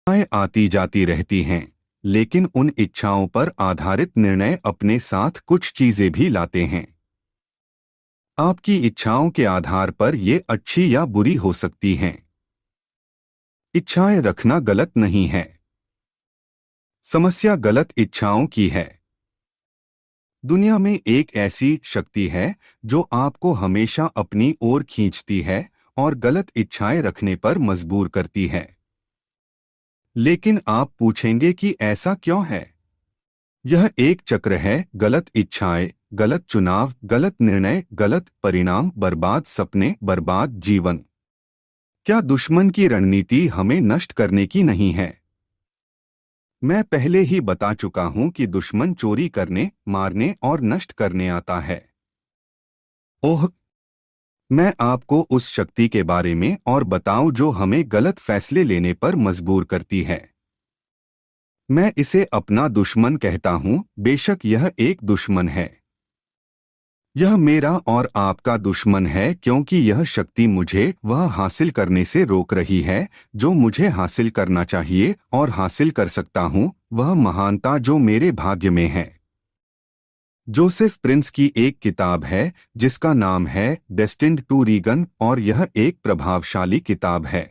इच्छाएं आती जाती रहती हैं, लेकिन उन इच्छाओं पर आधारित निर्णय अपने साथ कुछ चीजें भी लाते हैं। आपकी इच्छाओं के आधार पर ये अच्छी या बुरी हो सकती हैं। इच्छाएं रखना गलत नहीं है। समस्या गलत इच्छाओं की है। दुनिया में एक ऐसी शक्ति है जो आपको हमेशा अपनी ओर खींचती है और गलत इच्छाएं रखने पर मजबूर करती है। लेकिन आप पूछेंगे कि ऐसा क्यों है? यह एक चक्र है, गलत इच्छाएं, गलत चुनाव, गलत निर्णय, गलत परिणाम, बर्बाद सपने, बर्बाद जीवन। क्या दुश्मन की रणनीति हमें नष्ट करने की नहीं है? मैं पहले ही बता चुका हूं कि दुश्मन चोरी करने, मारने और नष्ट करने आता है। ओह, मैं आपको उस शक्ति के बारे में और बताऊं जो हमें गलत फैसले लेने पर मजबूर करती है। मैं इसे अपना दुश्मन कहता हूं, बेशक यह एक दुश्मन है। यह मेरा और आपका दुश्मन है क्योंकि यह शक्ति मुझे वह हासिल करने से रोक रही है जो मुझे हासिल करना चाहिए और हासिल कर सकता हूं, वह महानता जो मेरे भाग्य में है। जोसेफ प्रिंस की एक किताब है जिसका नाम है डेस्टिन्ड टू रीगन और यह एक प्रभावशाली किताब है।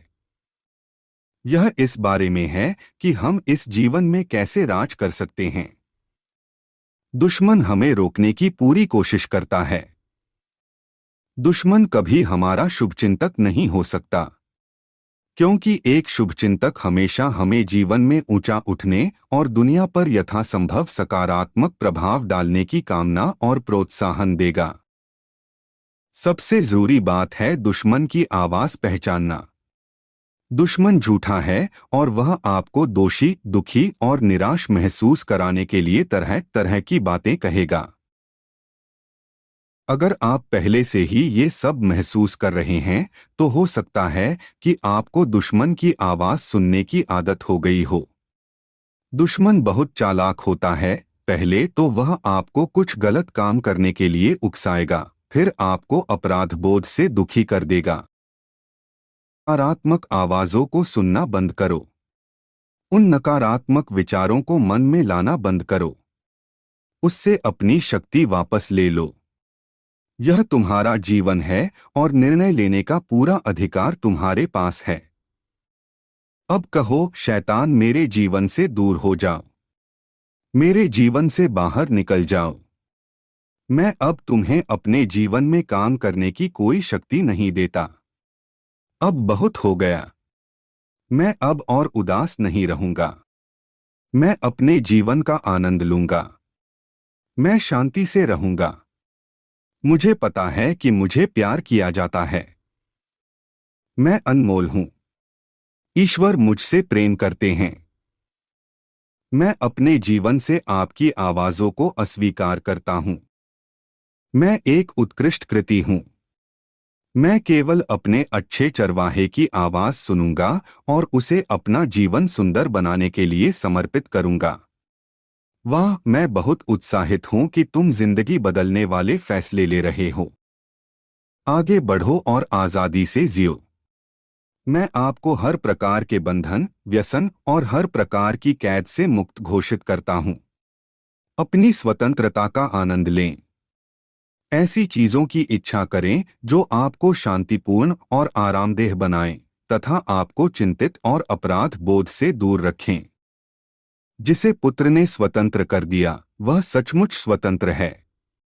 यह इस बारे में है कि हम इस जीवन में कैसे राज कर सकते हैं। दुश्मन हमें रोकने की पूरी कोशिश करता है। दुश्मन कभी हमारा शुभचिंतक नहीं हो सकता, क्योंकि एक शुभचिंतक हमेशा हमें जीवन में ऊंचा उठने और दुनिया पर यथासंभव सकारात्मक प्रभाव डालने की कामना और प्रोत्साहन देगा। सबसे जरूरी बात है दुश्मन की आवाज पहचानना। दुश्मन झूठा है और वह आपको दोषी, दुखी और निराश महसूस कराने के लिए तरह तरह की बातें कहेगा। अगर आप पहले से ही ये सब महसूस कर रहे हैं तो हो सकता है कि आपको दुश्मन की आवाज सुनने की आदत हो गई हो। दुश्मन बहुत चालाक होता है। पहले तो वह आपको कुछ गलत काम करने के लिए उकसाएगा, फिर आपको अपराध बोध से दुखी कर देगा। नकारात्मक आवाजों को सुनना बंद करो। उन नकारात्मक विचारों को मन में लाना बंद करो। उससे अपनी शक्ति वापस ले लो। यह तुम्हारा जीवन है और निर्णय लेने का पूरा अधिकार तुम्हारे पास है। अब कहो, शैतान मेरे जीवन से दूर हो जाओ। मेरे जीवन से बाहर निकल जाओ। मैं अब तुम्हें अपने जीवन में काम करने की कोई शक्ति नहीं देता। अब बहुत हो गया। मैं अब और उदास नहीं रहूंगा। मैं अपने जीवन का आनंद लूंगा। मैं शांति से रहूंगा। मुझे पता है कि मुझे प्यार किया जाता है। मैं अनमोल हूं। ईश्वर मुझसे प्रेम करते हैं। मैं अपने जीवन से आपकी आवाजों को अस्वीकार करता हूं। मैं एक उत्कृष्ट कृति हूं। मैं केवल अपने अच्छे चरवाहे की आवाज सुनूंगा और उसे अपना जीवन सुंदर बनाने के लिए समर्पित करूंगा। वाह, मैं बहुत उत्साहित हूं कि तुम जिंदगी बदलने वाले फैसले ले रहे हो। आगे बढ़ो और आजादी से जियो। मैं आपको हर प्रकार के बंधन, व्यसन और हर प्रकार की कैद से मुक्त घोषित करता हूं। अपनी स्वतंत्रता का आनंद लें। ऐसी चीजों की इच्छा करें जो आपको शांतिपूर्ण और आरामदेह बनाएं तथा आपको चिंतित और अपराध बोध से दूर रखें। जिसे पुत्र ने स्वतंत्र कर दिया, वह सचमुच स्वतंत्र है।